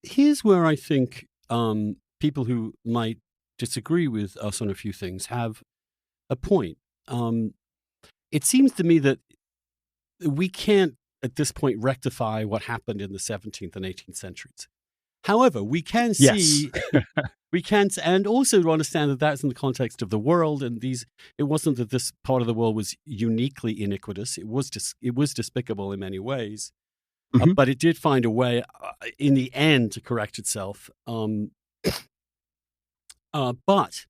here's where I think people who might disagree with us on a few things have a point. It seems to me that we can't, at this point, rectify what happened in the 17th and 18th centuries. However, we can Yes. see, and also to understand that that's in the context of the world, and it wasn't that this part of the world was uniquely iniquitous. It was despicable in many ways, Mhm. but it did find a way, in the end, to correct itself. But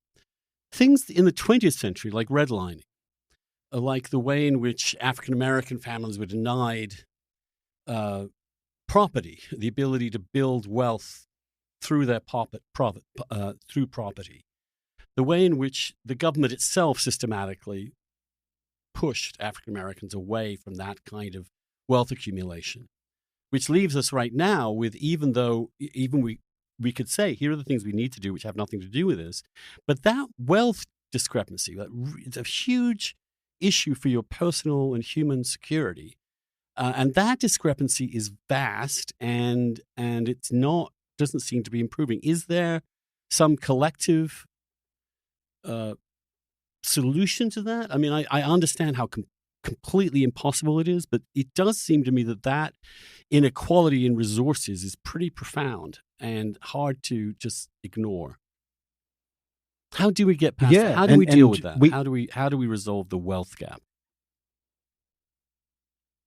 things in the 20th century, like redlining, like the way in which African American families were denied property, the ability to build wealth through their through property, the way in which the government itself systematically pushed African Americans away from that kind of wealth accumulation, which leaves us right now with, even we could say, here are the things we need to do, which have nothing to do with this, but that wealth discrepancy, it's a huge issue for your personal and human security. And that discrepancy is vast, and doesn't seem to be improving. Is there some collective solution to that? I mean, I understand how completely impossible it is, but it does seem to me that inequality in resources is pretty profound and hard to just ignore. How do we get past that? Yeah, How do we deal with that? we How do we resolve the wealth gap?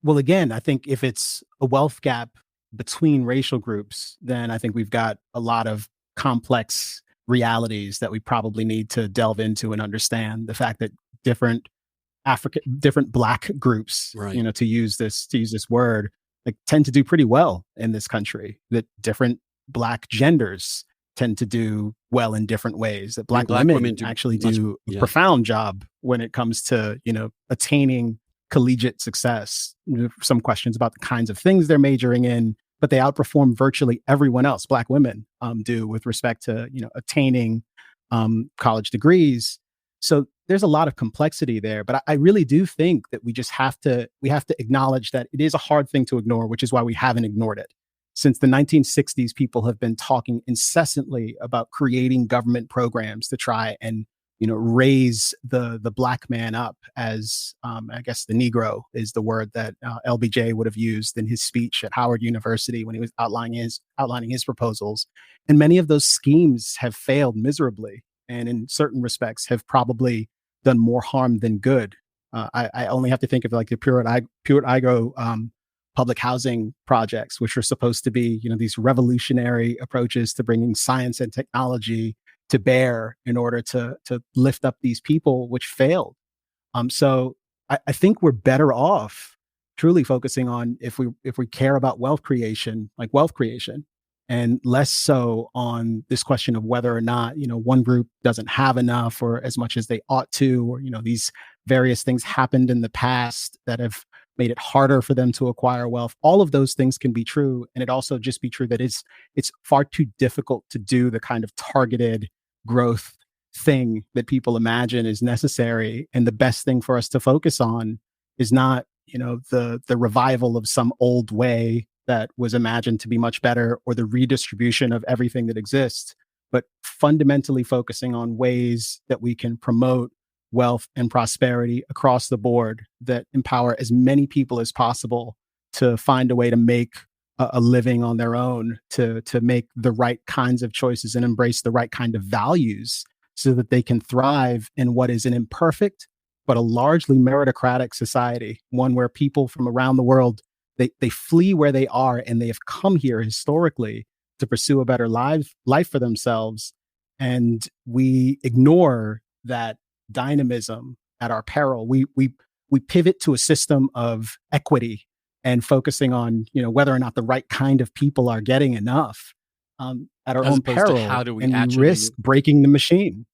well, again, I think if it's a wealth gap between racial groups, then I think we've got a lot of complex realities that we probably need to delve into and understand. The fact that different Black groups, Right. to use this word, like, tend to do pretty well in this country. That different Black genders tend to do well in different ways. That Black women actually do a profound job when it comes to attaining collegiate success. Some questions about the kinds of things they're majoring in, but they outperform virtually everyone else. Black women do with respect to attaining college degrees. So there's a lot of complexity there, but I really do think that we have to acknowledge that it is a hard thing to ignore, which is why we haven't ignored it. Since the 1960s, people have been talking incessantly about creating government programs to try and raise the Black man up, as I guess the Negro is the word that LBJ would have used in his speech at Howard University when he was outlining his proposals. And many of those schemes have failed miserably, and in certain respects have probably done more harm than good. I only have to think of like the Pure-Igo public housing projects, which are supposed to be these revolutionary approaches to bringing science and technology to bear in order to lift up these people, which failed. So I think we're better off truly focusing on, if we care about wealth creation, and less so on this question of whether or not one group doesn't have enough or as much as they ought to, or these various things happened in the past that have made it harder for them to acquire wealth. All of those things can be true, and it also just be true that it's far too difficult to do the kind of targeted growth thing that people imagine is necessary. And the best thing for us to focus on is not the revival of some old way that was imagined to be much better, or the redistribution of everything that exists, but fundamentally focusing on ways that we can promote wealth and prosperity across the board, that empower as many people as possible to find a way to make a living on their own, to make the right kinds of choices and embrace the right kind of values, so that they can thrive in what is an imperfect but a largely meritocratic society, one where people from around the world, they flee where they are, and they have come here historically to pursue a better life for themselves. And we ignore that dynamism at our peril. We pivot to a system of equity and focusing on whether or not the right kind of people are getting enough, at our own peril, and we risk breaking the machine.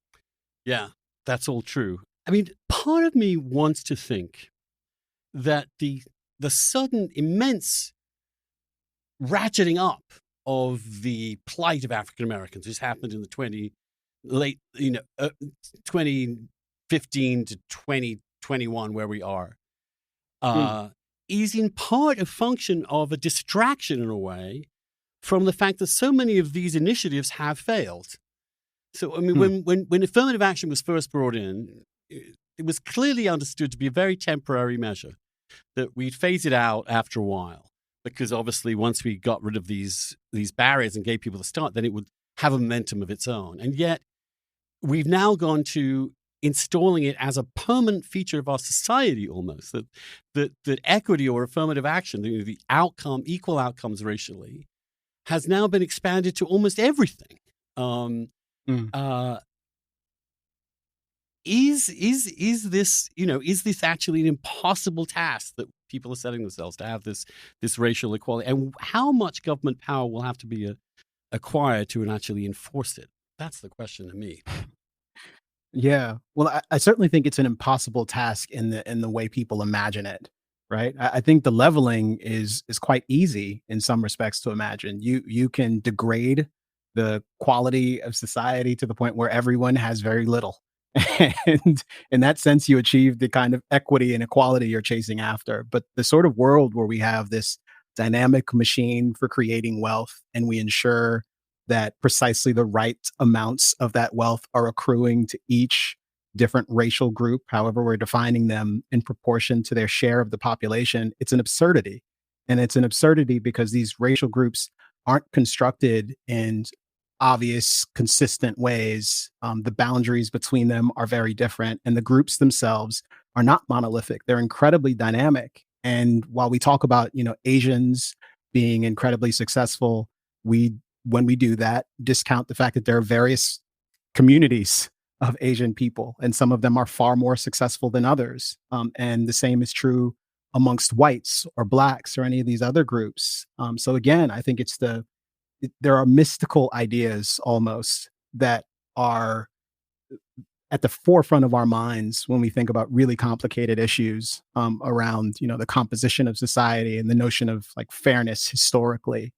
Yeah, that's all true. I mean, part of me wants to think that the sudden immense ratcheting up of the plight of African Americans, which happened in the 2015 to 2021, where we are, is in part a function of a distraction, in a way, from the fact that so many of these initiatives have failed. So, I mean, when affirmative action was first brought in, it was clearly understood to be a very temporary measure, that we'd phase it out after a while, because obviously once we got rid of these barriers and gave people the start, then it would have a momentum of its own. And yet we've now gone to installing it as a permanent feature of our society almost, that equity or affirmative action, the outcome, equal outcomes racially, has now been expanded to almost everything. Is this, is this actually an impossible task that people are setting themselves, to have this racial equality? And how much government power will have to be acquired to actually enforce it? That's the question to me. Yeah. Well, I certainly think it's an impossible task in the way people imagine it, right? I think the leveling is quite easy in some respects to imagine. You can degrade the quality of society to the point where everyone has very little. And in that sense, you achieve the kind of equity and equality you're chasing after. But the sort of world where we have this dynamic machine for creating wealth, and we ensure that precisely the right amounts of that wealth are accruing to each different racial group, however we're defining them, in proportion to their share of the population, it's an absurdity. And it's an absurdity because these racial groups aren't constructed in obvious, consistent ways. The boundaries between them are very different, and the groups themselves are not monolithic. They're incredibly dynamic. And while we talk about, Asians being incredibly successful, when we do that, discount the fact that there are various communities of Asian people, and some of them are far more successful than others. And the same is true amongst whites or blacks or any of these other groups. So again, I think there are mystical ideas almost that are at the forefront of our minds when we think about really complicated issues around, the composition of society and the notion of like fairness historically.